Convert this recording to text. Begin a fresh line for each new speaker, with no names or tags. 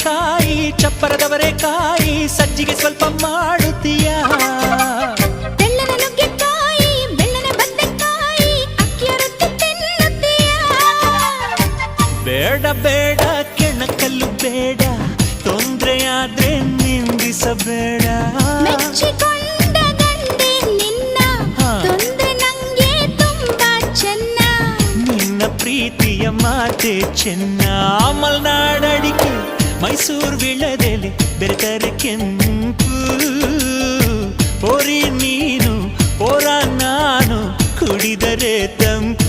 ನುಗ್ಗೆಕಾಯಿ ಚಪ್ಪರದವರೇ ಕಾಯಿ ಸಜ್ಜಿಗೆ ಸ್ವಲ್ಪ ಮಾಡುತ್ತೀಯ
ತೆಳ್ಳನ ನುಗ್ಗೆಕಾಯಿ ಬೆಳ್ಳನ ಬದನೆಕಾಯಿ ಅಕ್ಕಿಯ ರೊಟ್ಟಿ ತಿನ್ನುತ್ತೀಯ
ಬೇಡ ಬೇಡ ಕೆಣಕಲ್ಲು ಬೇಡ ತೊಂದ್ರೆಯಾದ್ರೆ ನಿಂದಿಸಬೇಡ
ಮೆಚ್ಚಿಕೊಂಡ ಗಂಡೆ ನಿನ್ನ ತೊಂದ್ರೆ ನಂಗೆ ತುಂಬಾ ಚೆನ್ನ
ನಿನ್ನ ಪ್ರೀತಿಯ ಮಾತೆ ಚೆನ್ನ ಮಲ್ನಾಡಡಿಕೆ ಮೈಸೂರು ವಿಳದೆಲೆ ಬೆರೆತರೆ ಕೆಂಪು ಪೋರಿ ನೀನು ಪೋರ ನಾನು ಕುಡಿದರೆ ತಂಪು